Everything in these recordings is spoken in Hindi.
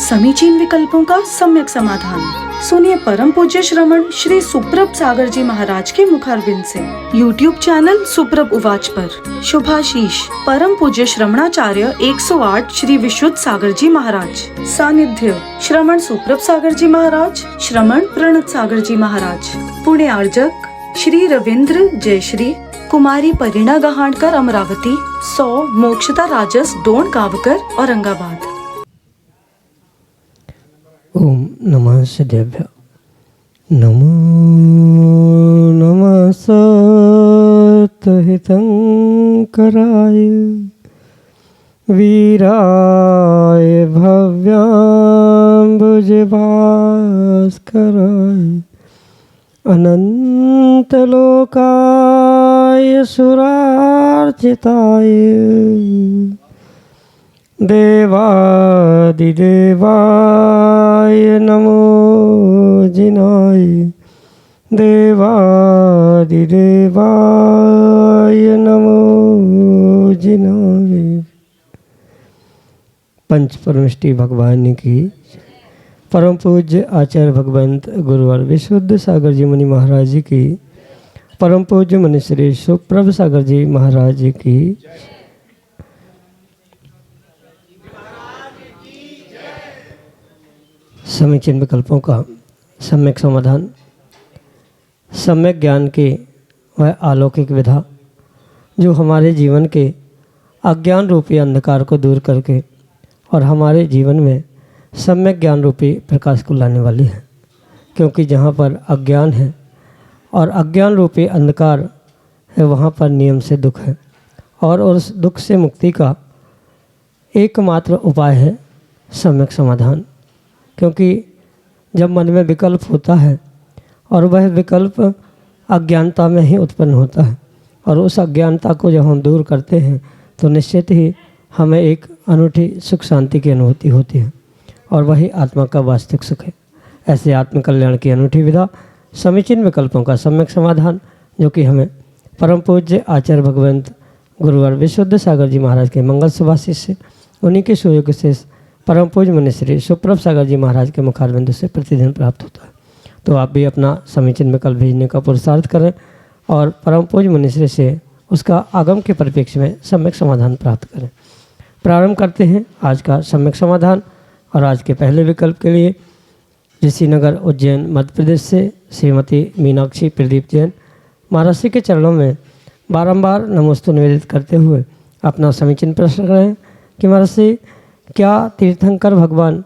समीचीन विकल्पों का सम्यक समाधान। सुनिए परम पूज्य श्रमण श्री सुप्रभ सागर जी महाराज के मुखारविंद से YouTube चैनल सुप्रभ उवाच पर शुभाशीष परम पूज्य श्रमणाचार्य 108 श्री विशुद्ध सागर जी महाराज। सानिध्य श्रमण सुप्रभ सागर जी महाराज, श्रमण प्रणत सागर जी महाराज। पुणे आर्जक श्री रविंद्र जयश्री, कुमारी परिणा गहाणकर अमरावती, 100 मोक्षता राजस डोन गावकर औरंगाबाद। ओम नमः सिद्धेभ्य। नमो नमः सतहितंकराय वीराय भव्याम्बुजभास्कराय अनंतलोकाय सुरार्चिताय देवादिदेवाय नमो जिनाय देवादिदेवाय नमो जिनाय। पंच परमेष्टि भगवान की परम पूज्य आचार्य भगवंत गुरुवर विशुद्ध सागर जी मुनि महाराज जी की, परम पूज्य मुनि श्री सुप्रभ सागर जी महाराज जी की। समीचीन विकल्पों का सम्यक समाधान। सम्यक ज्ञान की वह अलौकिक विधा जो हमारे जीवन के अज्ञान रूपी अंधकार को दूर करके और हमारे जीवन में सम्यक ज्ञान रूपी प्रकाश को लाने वाली है। क्योंकि जहाँ पर अज्ञान है और अज्ञान रूपी अंधकार है, वहाँ पर नियम से दुख है, और उस दुख से मुक्ति का एकमात्र उपाय है सम्यक समाधान। क्योंकि जब मन में विकल्प होता है और वह विकल्प अज्ञानता में ही उत्पन्न होता है, और उस अज्ञानता को जब हम दूर करते हैं तो निश्चित ही हमें एक अनूठी सुख शांति की अनुभूति होती है, और वही आत्मा का वास्तविक सुख है। ऐसे आत्मकल्याण की अनूठी विधा समीचीन विकल्पों का सम्यक समाधान, जो कि हमें परम पूज्य आचार्य भगवंत गुरुवर विशुद्ध सागर जी महाराज के मंगल सुभाषिष से, उन्हीं के सुयोग से परम पूज्य मुनि श्री सुप्रभ सागर जी महाराज के मुखारविंद से प्रतिदिन प्राप्त होता है। तो आप भी अपना समीचीन विकल्प भेजने का पुरुषार्थ करें और परम पूज्य मुनि श्री से उसका आगम के परिप्रेक्ष्य में सम्यक समाधान प्राप्त करें। प्रारंभ करते हैं आज का सम्यक समाधान। और आज के पहले विकल्प के लिए ऋषिनगर उज्जैन मध्य प्रदेश से श्रीमती मीनाक्षी प्रदीप जैन महाराज के चरणों में बारंबार नमोस्तु निवेदित करते हुए अपना समीचीन प्रश्न करें कि महाराज, क्या तीर्थंकर भगवान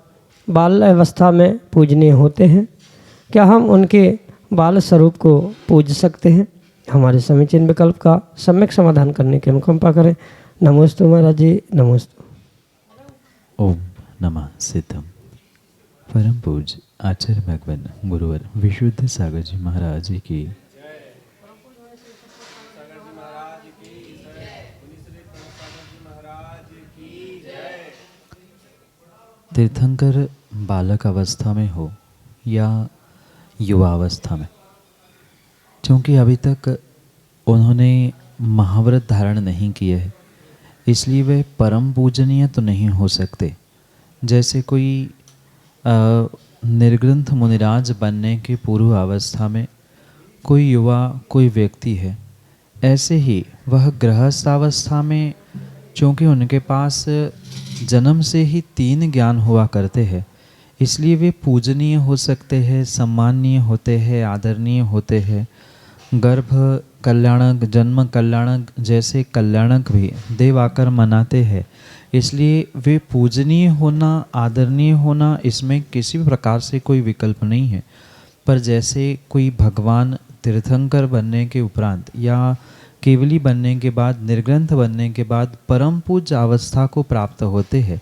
बाल अवस्था में पूजनीय होते हैं? क्या हम उनके बाल स्वरूप को पूज सकते हैं? हमारे समीचीन विकल्प का सम्यक समाधान करने की अनुकंपा करें। नमोस्तु महाराज जी, नमोस्तु। ओम नमः सिद्धम। परम पूज्य आचार्य भगवान गुरुवर विशुद्ध सागर जी महाराज जी की, तीर्थंकर बालक अवस्था में हो या युवा अवस्था में, क्योंकि अभी तक उन्होंने महाव्रत धारण नहीं किए है, इसलिए वे परम पूजनीय तो नहीं हो सकते। जैसे कोई निर्ग्रंथ मुनिराज बनने के पूर्व अवस्था में कोई युवा कोई व्यक्ति है, ऐसे ही वह गृहस्थ अवस्था में, चूँकि उनके पास जन्म से ही 3 ज्ञान हुआ करते हैं, इसलिए वे पूजनीय हो सकते हैं, सम्माननीय होते हैं, आदरणीय होते हैं। गर्भ कल्याणक, जन्म कल्याणक जैसे कल्याणक भी देव आकर मनाते हैं, इसलिए वे पूजनीय होना, आदरणीय होना, इसमें किसी भी प्रकार से कोई विकल्प नहीं है। पर जैसे कोई भगवान तीर्थंकर बनने के उपरांत या केवली बनने के बाद, निर्ग्रंथ बनने के बाद परम पूज्य अवस्था को प्राप्त होते हैं,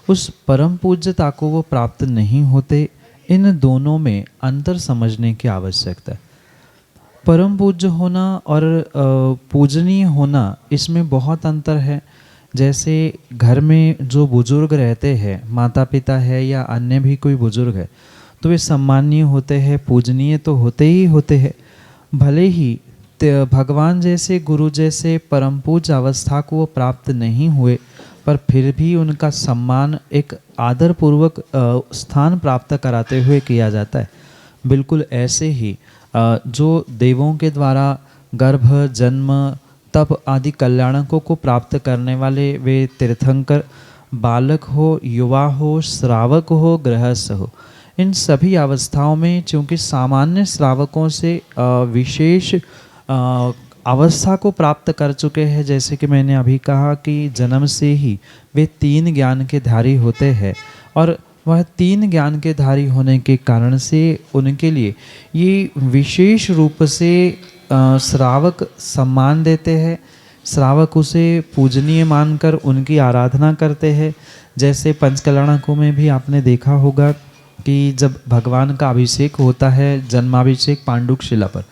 उस परम पूज्यता को वो प्राप्त नहीं होते। इन दोनों में अंतर समझने की आवश्यकता है। परम पूज्य होना और पूजनीय होना, इसमें बहुत अंतर है। जैसे घर में जो बुजुर्ग रहते हैं, माता पिता है या अन्य भी कोई बुजुर्ग है, तो वे सम्माननीय होते हैं, पूजनीय तो होते ही होते हैं। भले ही भगवान जैसे, गुरु जैसे परम पूज्य अवस्था को वो प्राप्त नहीं हुए, पर फिर भी उनका सम्मान एक आदरपूर्वक स्थान प्राप्त कराते हुए किया जाता है। बिल्कुल ऐसे ही जो देवों के द्वारा गर्भ, जन्म, तप आदि कल्याणकों को प्राप्त करने वाले वे तीर्थंकर बालक हो, युवा हो, श्रावक हो, गृहस्थ हो, इन सभी अवस्थाओं में चूँकि सामान्य श्रावकों से विशेष अवस्था को प्राप्त कर चुके हैं, जैसे कि मैंने अभी कहा कि जन्म से ही वे 3 ज्ञान के धारी होते हैं और वह 3 ज्ञान के धारी होने के कारण से उनके लिए ये विशेष रूप से श्रावक सम्मान देते हैं। श्रावक उसे पूजनीय मानकर उनकी आराधना करते हैं। जैसे पंचकल्याणकों में भी आपने देखा होगा कि जब भगवान का अभिषेक होता है, जन्माभिषेक पांडुक शिला पर,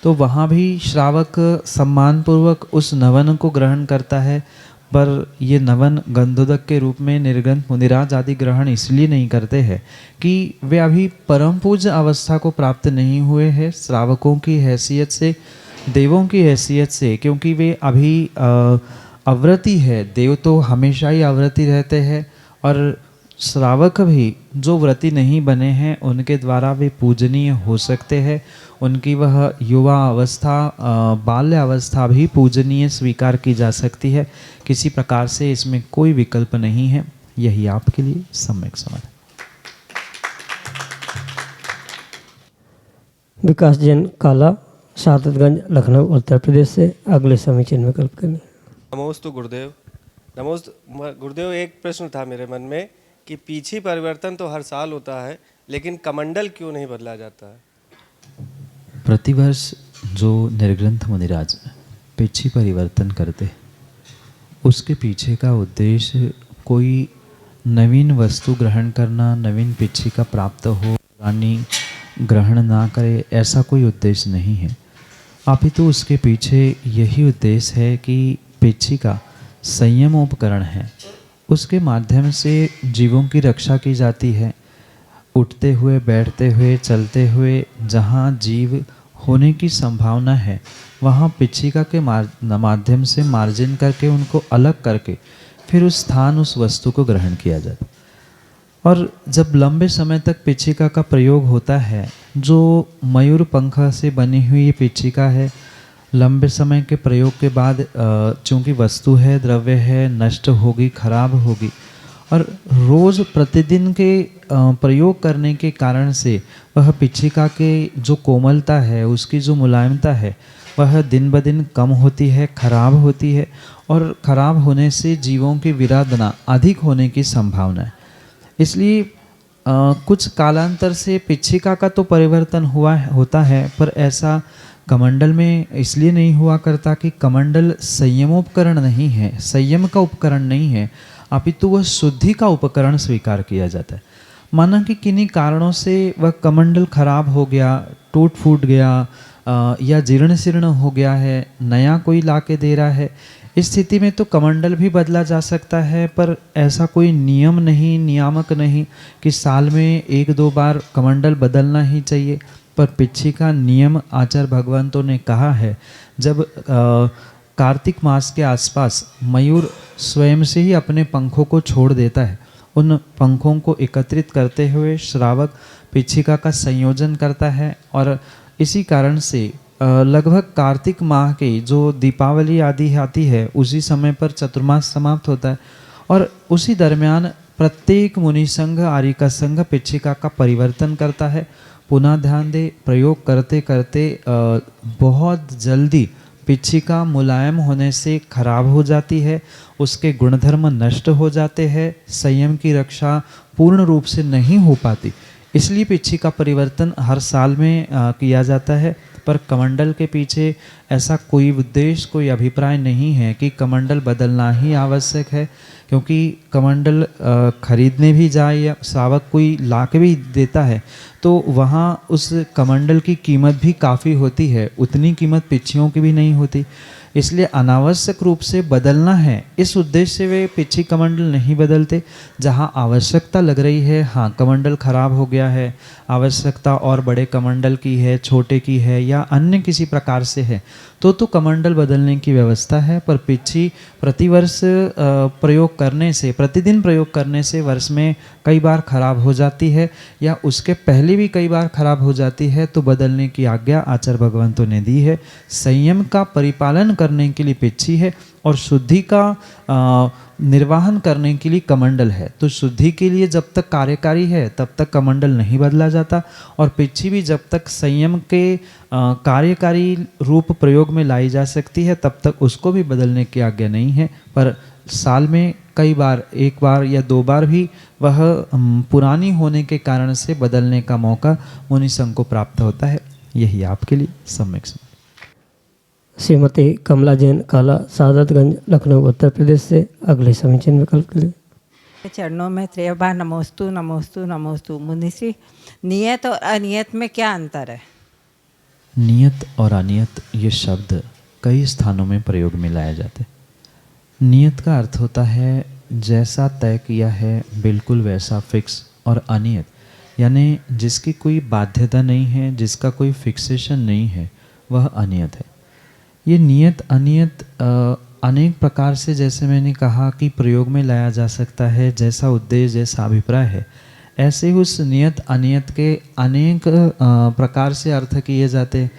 तो वहाँ भी श्रावक सम्मानपूर्वक उस नवन को ग्रहण करता है। पर ये नवन गंधोदक के रूप में निर्ग्रंथ मुनिराज आदि ग्रहण इसलिए नहीं करते हैं कि वे अभी परम पूज्य अवस्था को प्राप्त नहीं हुए हैं श्रावकों की हैसियत से, देवों की हैसियत से, क्योंकि वे अभी अव्रति है। देव तो हमेशा ही अव्रति रहते हैं और श्रावक भी जो व्रती नहीं बने हैं उनके द्वारा वे पूजनीय हो सकते हैं। उनकी वह युवा अवस्था, बाल्य अवस्था भी पूजनीय स्वीकार की जा सकती है। किसी प्रकार से इसमें कोई विकल्प नहीं है। यही आपके लिए सम्यक समझ। विकास जैन काला, सादतगंज, लखनऊ, उत्तर प्रदेश से अगले समीचीन विकल्प करनी। नमोस्तु गुरुदेव। नमोस्तु गुरुदेव, एक प्रश्न था मेरे मन में कि पीछी परिवर्तन तो हर साल होता है, लेकिन कमंडल क्यों नहीं बदला जाता है? प्रतिवर्ष जो निर्ग्रंथ मुनिराज पीछी परिवर्तन करते, उसके पीछे का उद्देश्य कोई नवीन वस्तु ग्रहण करना, नवीन पीछी का प्राप्त हो, पुरानी ग्रहण ना करे, ऐसा कोई उद्देश्य नहीं है। अपितु उसके पीछे यही उद्देश्य है कि पीछी का संयमोपकरण है, उसके माध्यम से जीवों की रक्षा की जाती है। उठते हुए, बैठते हुए, चलते हुए जहाँ जीव होने की संभावना है वहाँ पिच्छिका के माध्यम से मार्जिन करके, उनको अलग करके फिर उस स्थान, उस वस्तु को ग्रहण किया जाता। और जब लंबे समय तक पिच्छिका का प्रयोग होता है, जो मयूर पंख से बनी हुई ये पिच्छिका है, लंबे समय के प्रयोग के बाद चूँकि वस्तु है, द्रव्य है, नष्ट होगी, खराब होगी, और रोज़ प्रतिदिन के प्रयोग करने के कारण से वह पिच्छिका के जो कोमलता है, उसकी जो मुलायमता है, वह दिन ब दिन कम होती है, खराब होती है, और खराब होने से जीवों की विराधना अधिक होने की संभावना है। इसलिए कुछ कालांतर से पिच्छिका का तो परिवर्तन होता है, पर ऐसा कमंडल में इसलिए नहीं हुआ करता कि कमंडल संयमोपकरण नहीं है, संयम का उपकरण नहीं है, अपितु वह शुद्धि का उपकरण स्वीकार किया जाता है। माना कि किन्हीं कारणों से वह कमंडल खराब हो गया, टूट फूट गया या जीर्ण शीर्ण हो गया है, नया कोई ला के दे रहा है, इस स्थिति में तो कमंडल भी बदला जा सकता है। पर ऐसा कोई नियम नहीं, नियामक नहीं कि साल में 1-2 बार कमंडल बदलना ही चाहिए। पर पिच्छिका नियम आचार्य भगवंतों ने कहा है, जब कार्तिक मास के आसपास मयूर स्वयं से ही अपने पंखों को छोड़ देता है, उन पंखों को एकत्रित करते हुए श्रावक पिच्छिका का संयोजन करता है। और इसी कारण से लगभग कार्तिक माह के जो दीपावली आदि आती है, उसी समय पर चतुर्मास समाप्त होता है, और उसी दरमियान प्रत्येक मुनि संघ, आर्यिका संघ पिच्छिका का परिवर्तन करता है। पुनः ध्यान दे, प्रयोग करते करते बहुत जल्दी पिच्छिका मुलायम होने से खराब हो जाती है, उसके गुणधर्म नष्ट हो जाते हैं, संयम की रक्षा पूर्ण रूप से नहीं हो पाती। इसलिए पिच्छिका परिवर्तन हर साल में किया जाता है। पर कमंडल के पीछे ऐसा कोई उद्देश्य, कोई अभिप्राय नहीं है कि कमंडल बदलना ही आवश्यक है, क्योंकि कमंडल खरीदने भी जाए या श्रावक कोई ला के भी देता है तो वहाँ उस कमंडल की कीमत भी काफ़ी होती है, उतनी कीमत पिच्छियों की भी नहीं होती। इसलिए अनावश्यक रूप से बदलना है इस उद्देश्य से वे पिछी कमंडल नहीं बदलते। जहाँ आवश्यकता लग रही है, हाँ कमंडल खराब हो गया है, आवश्यकता और बड़े कमंडल की है, छोटे की है या अन्य किसी प्रकार से है, तो कमंडल बदलने की व्यवस्था है। पर पिछी प्रतिवर्ष प्रयोग करने से, प्रतिदिन प्रयोग करने से वर्ष में कई बार खराब हो जाती है या उसके पहले भी कई बार खराब हो जाती है, तो बदलने की आज्ञा आचार्य भगवंतों ने दी है। संयम का परिपालन करने के लिए पिछी है और शुद्धि का निर्वाहन करने के लिए कमंडल है। तो शुद्धि के लिए जब तक कार्यकारी है तब तक कमंडल नहीं बदला जाता, और पिछी भी जब तक संयम के कार्यकारी रूप प्रयोग में लाई जा सकती है तब तक उसको भी बदलने की आज्ञा नहीं है। पर साल में कई बार, एक बार या दो बार भी वह पुरानी होने के कारण से बदलने का मौका मुनि संघ को प्राप्त होता है। यही आपके लिए सम्यक समझ। श्रीमती कमला जैन काला, सादतगंज, लखनऊ, उत्तर प्रदेश से अगले समीचीन विकल्प के लिए। चरणों में त्रयबार नमोस्तु नमोस्तु नमोस्तु। मुनिश्री, नियत और अनियत में क्या अंतर है? नियत और अनियत ये शब्द कई स्थानों में प्रयोग में लाए जाते हैं। नियत का अर्थ होता है जैसा तय किया है बिल्कुल वैसा फिक्स, और अनियत यानी जिसकी कोई बाध्यता नहीं है, जिसका कोई फिक्सेशन नहीं है, वह अनियत है। ये नियत अनियत अनेक प्रकार से, जैसे मैंने कहा कि प्रयोग में लाया जा सकता है, जैसा उद्देश्य जैसा अभिप्राय है, ऐसे ही उस नियत अनियत के अनेक प्रकार से अर्थ किए जाते हैं।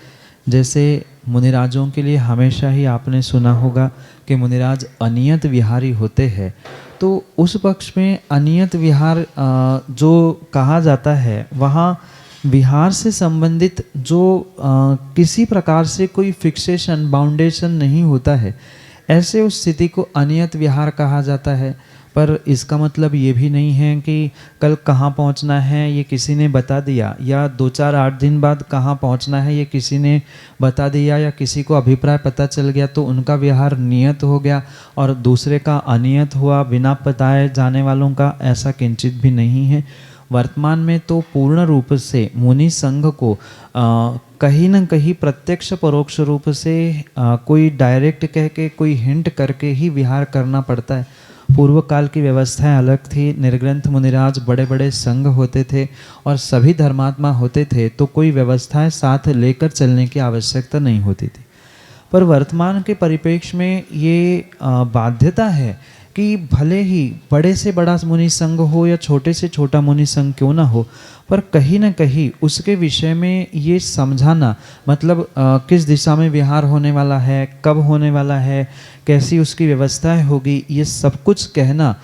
जैसे मुनिराजों के लिए हमेशा ही आपने सुना होगा कि मुनिराज अनियत विहारी होते हैं, तो उस पक्ष में अनियत विहार जो कहा जाता है, वहाँ विहार से संबंधित जो किसी प्रकार से कोई फिक्सेशन, बाउंडेशन नहीं होता है, ऐसे उस स्थिति को अनियत विहार कहा जाता है। पर इसका मतलब ये भी नहीं है कि कल कहाँ पहुँचना है ये किसी ने बता दिया, या 2-4-8 दिन बाद कहाँ पहुँचना है ये किसी ने बता दिया, या किसी को अभिप्राय पता चल गया तो उनका व्यवहार नियत हो गया और दूसरे का अनियत हुआ, बिना बताए जाने वालों का ऐसा किंचित भी नहीं है। वर्तमान में तो पूर्ण रूप से मुनि संघ को कहीं न कहीं प्रत्यक्ष परोक्ष रूप से कोई डायरेक्ट कह के, कोई हिंट करके ही विहार करना पड़ता है। पूर्व काल की व्यवस्थाएं अलग थी। निर्ग्रंथ मुनिराज बड़े बड़े संघ होते थे और सभी धर्मात्मा होते थे, तो कोई व्यवस्थाएं साथ लेकर चलने की आवश्यकता नहीं होती थी। पर वर्तमान के परिप्रेक्ष्य में ये बाध्यता है कि भले ही बड़े से बड़ा मुनि संघ हो या छोटे से छोटा मुनि संघ क्यों ना हो, पर कहीं न कहीं उसके विषय में ये समझाना, मतलब किस दिशा में विहार होने वाला है, कब होने वाला है, कैसी उसकी व्यवस्थाएं होगी, ये सब कुछ कहना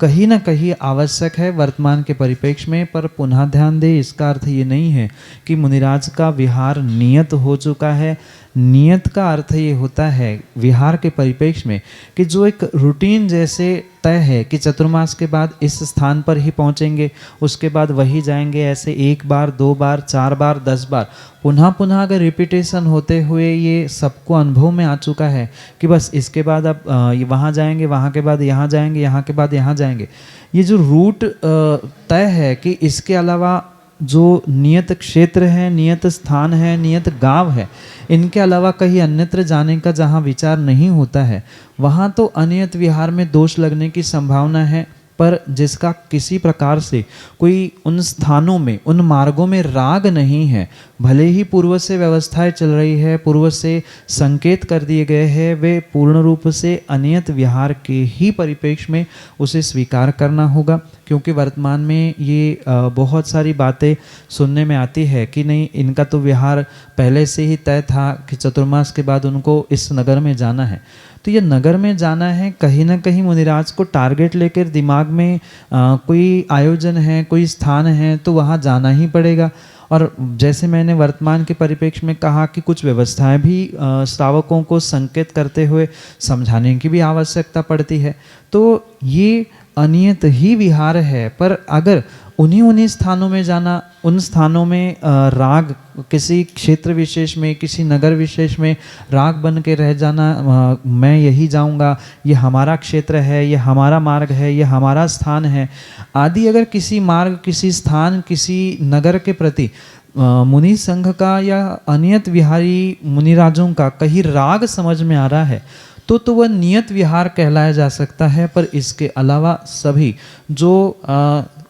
कहीं न कहीं आवश्यक है वर्तमान के परिप्रेक्ष्य में। पर पुनः ध्यान दें, इसका अर्थ ये नहीं है कि मुनिराज का विहार नियत हो चुका है। नियत का अर्थ ये होता है विहार के परिप्रेक्ष्य में कि जो एक रूटीन जैसे तय है कि चतुर्मास के बाद इस स्थान पर ही पहुंचेंगे, उसके बाद वही जाएंगे, ऐसे 1 बार 2 बार 4 बार 10 बार पुनः पुनः अगर रिपीटेशन होते हुए ये सबको अनुभव में आ चुका है कि बस इसके बाद अब वहाँ जाएंगे, वहाँ के बाद यहाँ जाएंगे, यहाँ के बाद यहाँ जाएंगे, ये जो रूट तय है कि इसके अलावा जो नियत क्षेत्र है, नियत स्थान है, नियत गांव है, इनके अलावा कहीं अन्यत्र जाने का जहाँ विचार नहीं होता है, वहाँ तो अनियत विहार में दोष लगने की संभावना है। पर जिसका किसी प्रकार से कोई उन स्थानों में, उन मार्गों में राग नहीं है, भले ही पूर्व से व्यवस्थाएं चल रही है, पूर्व से संकेत कर दिए गए हैं, वे पूर्ण रूप से अनियत विहार के ही परिप्रेक्ष्य में उसे स्वीकार करना होगा। क्योंकि वर्तमान में ये बहुत सारी बातें सुनने में आती है कि नहीं, इनका तो विहार पहले से ही तय था कि चतुर्मास के बाद उनको इस नगर में जाना है। तो ये नगर में जाना है, कहीं ना कहीं मुनिराज को टारगेट लेकर दिमाग में कोई आयोजन है, कोई स्थान है, तो वहाँ जाना ही पड़ेगा। और जैसे मैंने वर्तमान के परिप्रेक्ष्य में कहा कि कुछ व्यवस्थाएं भी श्रावकों को संकेत करते हुए समझाने की भी आवश्यकता पड़ती है। तो ये अनियत ही विहार है। पर अगर उन्हीं स्थानों में जाना, उन स्थानों में राग, किसी क्षेत्र विशेष में, किसी नगर विशेष में राग बन के रह जाना, मैं यही जाऊंगा, ये हमारा क्षेत्र है, ये हमारा मार्ग है, ये हमारा स्थान है आदि, अगर किसी मार्ग, किसी स्थान, किसी नगर के प्रति मुनि संघ का या अनियत विहारी मुनिराजों का कहीं राग समझ में आ रहा है तो वह नियत विहार कहलाया जा सकता है। पर इसके अलावा सभी जो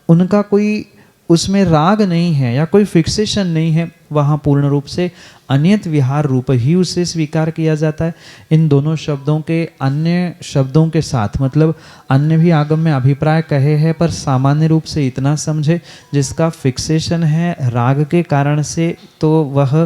उनका कोई उसमें राग नहीं है या कोई फिक्सेशन नहीं है, वहाँ पूर्ण रूप से अनियत विहार रूप ही उसे स्वीकार किया जाता है। इन दोनों शब्दों के अन्य शब्दों के साथ मतलब अन्य भी आगम में अभिप्राय कहे हैं, पर सामान्य रूप से इतना समझे जिसका फिक्सेशन है राग के कारण से तो वह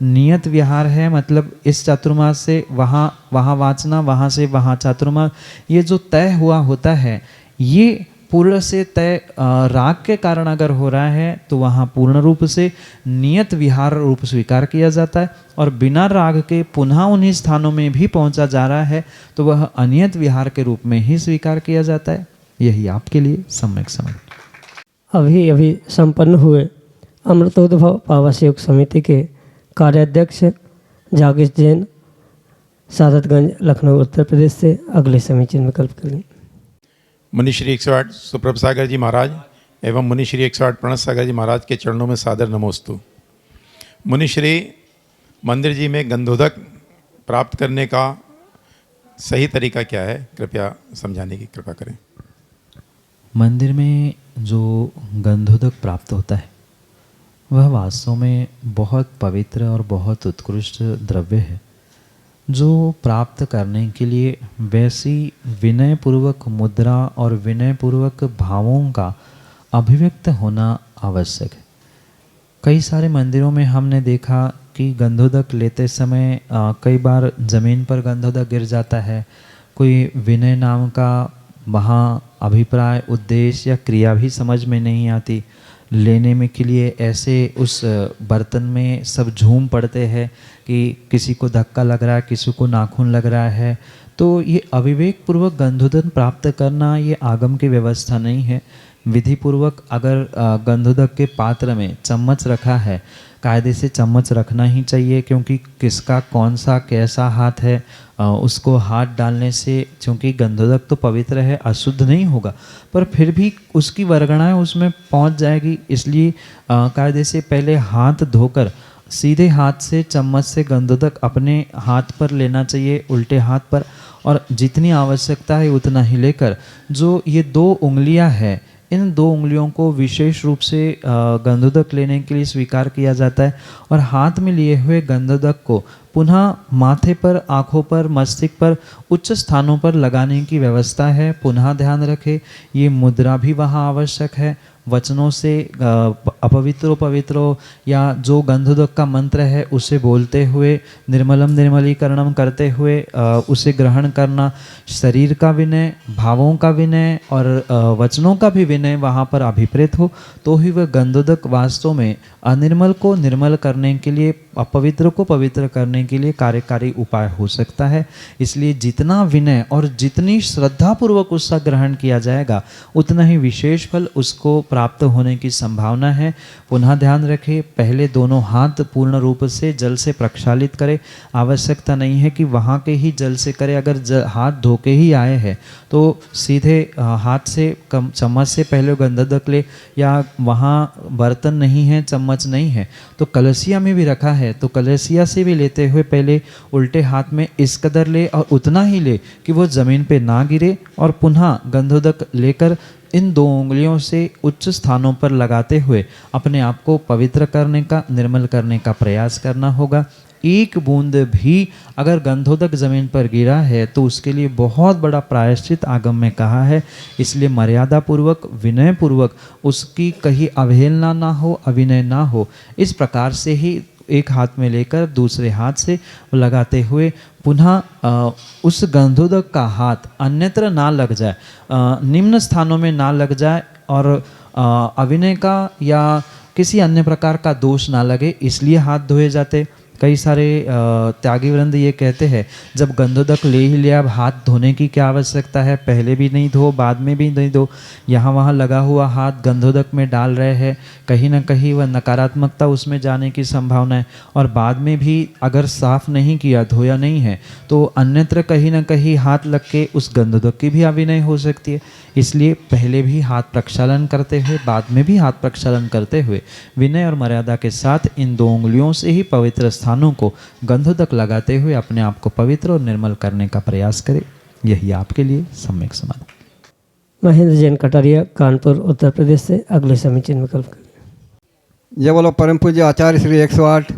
नियत विहार है। मतलब इस चातुर्मास से वहाँ वाचना, वहाँ से वहाँ चातुर्मास, ये जो तय हुआ होता है ये पूर्ण से तय राग के कारण अगर हो रहा है तो वहाँ पूर्ण रूप से नियत विहार रूप स्वीकार किया जाता है, और बिना राग के पुनः उन्हीं स्थानों में भी पहुँचा जा रहा है तो वह अनियत विहार के रूप में ही स्वीकार किया जाता है। यही आपके लिए सम्यक समझ। अभी अभी संपन्न हुए अमृतोद्भव पावसयोग समिति के कार्याध्यक्ष जागीश जैन, सादतगंज, लखनऊ, उत्तर प्रदेश से अगले समीचीन विकल्प के लिए मुनिश्री 108 सुप्रभ सागर जी महाराज एवं मुनिश्री 108 प्रणत सागर जी महाराज के चरणों में सादर नमोस्तु। मुनिश्री, मंदिर जी में गंधोदक प्राप्त करने का सही तरीका क्या है, कृपया समझाने की कृपा करें। मंदिर में जो गंधोदक प्राप्त होता है वह वास्तव में बहुत पवित्र और बहुत उत्कृष्ट द्रव्य है, जो प्राप्त करने के लिए वैसी विनयपूर्वक मुद्रा और विनयपूर्वक भावों का अभिव्यक्त होना आवश्यक है। कई सारे मंदिरों में हमने देखा कि गंधोदक लेते समय कई बार ज़मीन पर गंधोदक गिर जाता है। कोई विनय नाम का वहाँ अभिप्राय, उद्देश्य या क्रिया भी समझ में नहीं आती। लेने में के लिए ऐसे उस बर्तन में सब झूम पड़ते हैं कि किसी को धक्का लग रहा है, किसी को नाखून लग रहा है। तो ये अविवेक पूर्वक गंधोदक प्राप्त करना ये आगम की व्यवस्था नहीं है। विधि पूर्वक अगर गंधोदक के पात्र में चम्मच रखा है, कायदे से चम्मच रखना ही चाहिए, क्योंकि किसका कौन सा कैसा हाथ है उसको हाथ डालने से, क्योंकि गंधोदक तो पवित्र है, अशुद्ध नहीं होगा, पर फिर भी उसकी वर्गणाएं उसमें पहुंच जाएगी। इसलिए कायदे से पहले हाथ धोकर सीधे हाथ से चम्मच से गंधोदक अपने हाथ पर लेना चाहिए, उल्टे हाथ पर, और जितनी आवश्यकता है उतना ही लेकर जो ये 2 उंगलियां हैं, इन 2 उंगलियों को विशेष रूप से गंधोदक लेने के लिए स्वीकार किया जाता है। और हाथ में लिए हुए गंधोदक को पुनः माथे पर, आँखों पर, मस्तिष्क पर, उच्च स्थानों पर लगाने की व्यवस्था है। पुनः ध्यान रखें, ये मुद्रा भी वहाँ आवश्यक है। वचनों से अपवित्रो पवित्रो या जो गंधोदक का मंत्र है उसे बोलते हुए, निर्मलम निर्मलीकरणम करते हुए उसे ग्रहण करना, शरीर का विनय, भावों का विनय और वचनों का भी विनय वहाँ पर अभिप्रेत हो, तो ही वह गंधोदक वास्तव में अनिर्मल को निर्मल करने के लिए, अपवित्र को पवित्र करने के लिए कार्यकारी उपाय हो सकता है। इसलिए जितना विनय और जितनी श्रद्धापूर्वक उसका ग्रहण किया जाएगा उतना ही विशेष फल उसको प्राप्त होने की संभावना है। पुनः ध्यान रखें, पहले दोनों हाथ पूर्ण रूप से जल से प्रक्षालित करें। आवश्यकता नहीं है कि वहाँ के ही जल से करें। अगर हाथ धो के ही आए हैं तो सीधे हाथ से चम्मच से पहले गंधोदक ले, या वहाँ बर्तन नहीं है, चम्मच नहीं है तो कलसिया में भी रखा है तो कलसिया से भी लेते हुए पहले उल्टे हाथ में इस कदर ले और उतना ही ले कि वो ज़मीन पे ना गिरे, और पुनः गंधोदक लेकर इन 2 उंगलियों से उच्च स्थानों पर लगाते हुए अपने आप को पवित्र करने का, निर्मल करने का प्रयास करना होगा। एक बूंद भी अगर गंधोदक जमीन पर गिरा है तो उसके लिए बहुत बड़ा प्रायश्चित आगम में कहा है। इसलिए मर्यादा पूर्वक, विनय पूर्वक उसकी कहीं अवहेलना ना हो, अविनय ना हो, इस प्रकार से ही एक हाथ में लेकर दूसरे हाथ से लगाते हुए पुनः उस गंधोदक का हाथ अन्यत्र ना लग जाए, निम्न स्थानों में ना लग जाए और अविनय का या किसी अन्य प्रकार का दोष ना लगे, इसलिए हाथ धोए जाते। कई सारे त्यागी वृंद ये कहते हैं जब गंधोदक ले ही लिया, अब हाथ धोने की क्या आवश्यकता है, पहले भी नहीं धो बाद में भी नहीं धो, यहाँ वहाँ लगा हुआ हाथ गंधोदक में डाल रहे हैं, कहीं ना कहीं वह नकारात्मकता उसमें जाने की संभावना है। और बाद में भी अगर साफ नहीं किया, धोया नहीं है, तो अन्यत्र कहीं ना कहीं हाथ लग के उस गंधोदक की भी अभिनय हो सकती है। इसलिए पहले भी हाथ प्रक्षालन करते हुए, बाद में भी हाथ प्रक्षालन करते हुए विनय और मर्यादा के साथ इन 2 उंगलियों से ही पवित्र स्थानों को गंधोदक लगाते हुए अपने आप को पवित्र और निर्मल करने का प्रयास करें। यही आपके लिए सम्यक समाधान। महेंद्र जैन कटारिया, कानपुर, उत्तर प्रदेश से अगले समीचीन विकल्प करें। जय बोलो परम पूज्य आचार्य श्री 108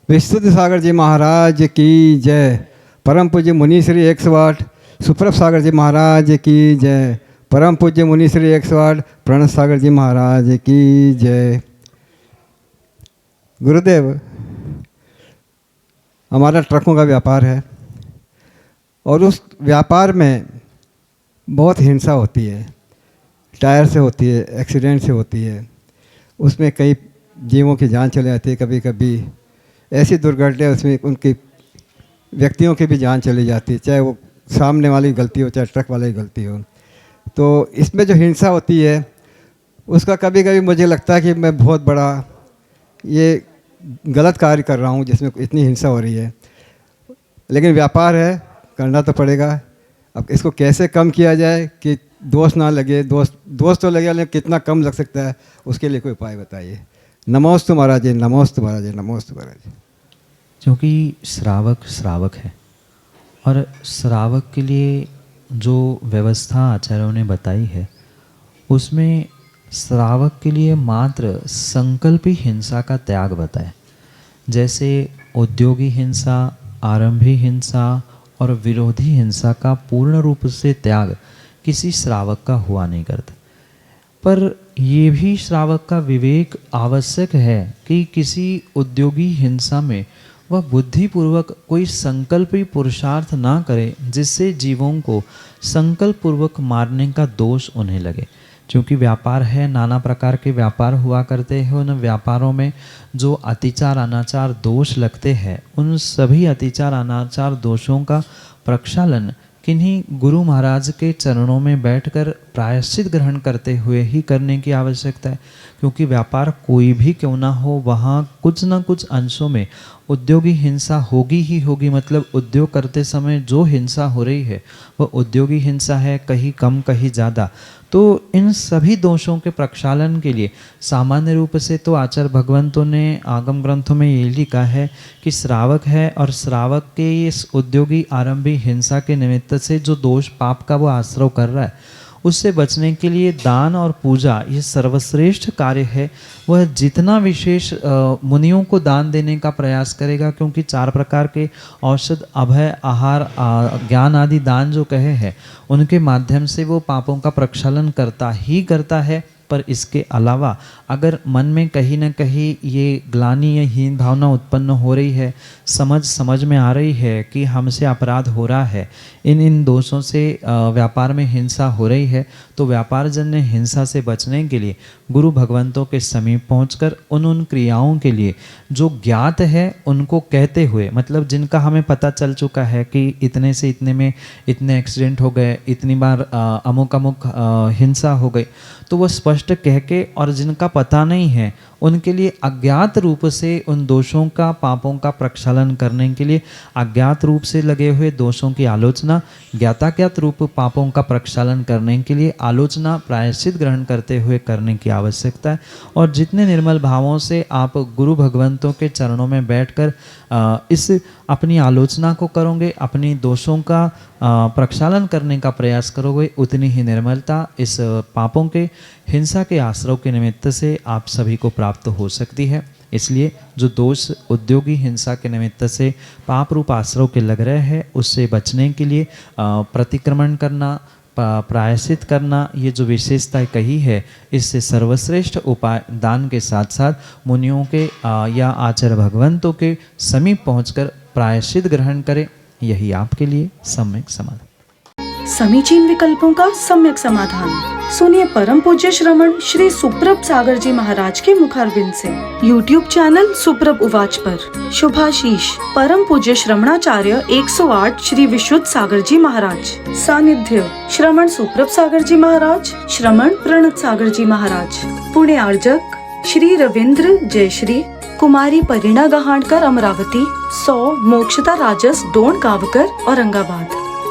विशुद्ध सागर जी महाराज की जय। परम पूज्य मुनि श्री 108 सुप्रभ सागर जी महाराज की जय। परम पूज्य मुनि श्री 108 प्रणत सागर जी महाराज की जय। गुरुदेव, हमारा ट्रकों का व्यापार है और उस व्यापार में बहुत हिंसा होती है, टायर से होती है, एक्सीडेंट से होती है, उसमें कई जीवों की जान चली जाती है। कभी कभी ऐसी दुर्घटना उसमें उनकी व्यक्तियों की भी जान चली जाती है, चाहे वो सामने वाली गलती हो चाहे ट्रक वाले की गलती हो। तो इसमें जो हिंसा होती है उसका कभी कभी मुझे लगता है कि मैं बहुत बड़ा ये गलत कार्य कर रहा हूँ जिसमें इतनी हिंसा हो रही है, लेकिन व्यापार है, करना तो पड़ेगा। अब इसको कैसे कम किया जाए कि दोष ना लगे, दोष तो लगे लेकिन कितना कम लग सकता है, उसके लिए कोई उपाय बताइए। नमोस्तु महाराज जी, नमोस्तु महाराज जी, नमोस्तु महाराज जी। क्योंकि श्रावक श्रावक है और श्रावक के लिए जो व्यवस्था आचार्यों ने बताई है उसमें श्रावक के लिए मात्र संकल्पी हिंसा का त्याग बताया। जैसे उद्योगी हिंसा, आरंभी हिंसा और विरोधी हिंसा का पूर्ण रूप से त्याग किसी श्रावक का हुआ नहीं करता, पर ये भी श्रावक का विवेक आवश्यक है कि किसी उद्योगी हिंसा में वह बुद्धिपूर्वक कोई संकल्पी पुरुषार्थ ना करे जिससे जीवों को संकल्प पूर्वक मारने का दोष उन्हें लगे। क्योंकि व्यापार है, नाना प्रकार के व्यापार हुआ करते हैं, उन व्यापारों में जो अतिचार अनाचार दोष लगते हैं, उन सभी अतिचार अनाचार दोषों का प्रक्षालन किन्हीं गुरु महाराज के चरणों में बैठकर प्रायश्चित ग्रहण करते हुए ही करने की आवश्यकता है। क्योंकि व्यापार कोई भी क्यों ना हो, वहाँ कुछ ना कुछ अंशों में उद्योगी हिंसा होगी ही होगी। मतलब उद्योग करते समय जो हिंसा हो रही है वह उद्योगी हिंसा है, कहीं कम कहीं ज़्यादा। तो इन सभी दोषों के प्रक्षालन के लिए सामान्य रूप से तो आचार्य भगवंतों ने आगम ग्रंथों में ये लिखा है कि श्रावक है और श्रावक के इस उद्योगी आरंभी हिंसा के निमित्त से जो दोष पाप का वो आश्रय कर रहा है, उससे बचने के लिए दान और पूजा ये सर्वश्रेष्ठ कार्य है। वह जितना विशेष मुनियों को दान देने का प्रयास करेगा, क्योंकि 4 प्रकार के औषध, अभय, आहार, ज्ञान आदि दान जो कहे हैं उनके माध्यम से वो पापों का प्रक्षालन करता ही करता है। पर इसके अलावा अगर मन में कहीं ना कहीं ये ग्लानि या हीन भावना उत्पन्न हो रही है, समझ में आ रही है कि हमसे अपराध हो रहा है, इन दोषों से व्यापार में हिंसा हो रही है, तो व्यापार जन्य हिंसा से बचने के लिए गुरु भगवंतों के समीप पहुंचकर उन क्रियाओं के लिए जो ज्ञात है उनको कहते हुए, मतलब जिनका हमें पता चल चुका है कि इतने से इतने में इतने एक्सीडेंट हो गए, इतनी बार अमुक हिंसा हो गई, तो वह स्पष्ट कह के, और जिनका पता नहीं है उनके लिए अज्ञात रूप से उन दोषों का, पापों का प्रक्षालन करने के लिए अज्ञात रूप से लगे हुए दोषों की आलोचना, ज्ञाताज्ञात रूप पापों का प्रक्षालन करने के लिए आलोचना, प्रायश्चित ग्रहण करते हुए करने की आवश्यकता है। और जितने निर्मल भावों से आप गुरु भगवंतों के चरणों में बैठकर इस अपनी आलोचना को करोगे, अपनी दोषों का प्रक्षालन करने का प्रयास करोगे, उतनी ही निर्मलता इस पापों के, हिंसा के आश्रय के निमित्त से आप सभी को प्राप्त हो सकती है। इसलिए जो दोष उद्योगी हिंसा के निमित्त से पाप रूप आश्रय के लग रहे हैं, उससे बचने के लिए प्रतिक्रमण करना, प्रायश्चित करना, ये जो विशेषता कही है, इससे सर्वश्रेष्ठ उपाय दान के साथ साथ मुनियों के या आचार्य भगवंतों के समीप पहुंचकर प्रायश्चित ग्रहण करें। यही आपके लिए सम्यक समाधान। समीचीन विकल्पों का सम्यक समाधान। सुनिए परम पूज्य श्रमण श्री सुप्रभ सागर जी महाराज के मुखारविंद से YouTube चैनल सुप्रभ उवाच पर शुभाशीष परम पूज्य श्रमणाचार्य 108 श्री विशुद्ध सागर जी महाराज। सानिध्य श्रमण सुप्रभ सागर जी महाराज, श्रमण प्रणत सागर जी महाराज। पुणे आर्जक श्री रविंद्र जयश्री, कुमारी परिणा गहाणकर अमरावती, 100 मोक्षता राजस डोन गावकर औरंगाबाद।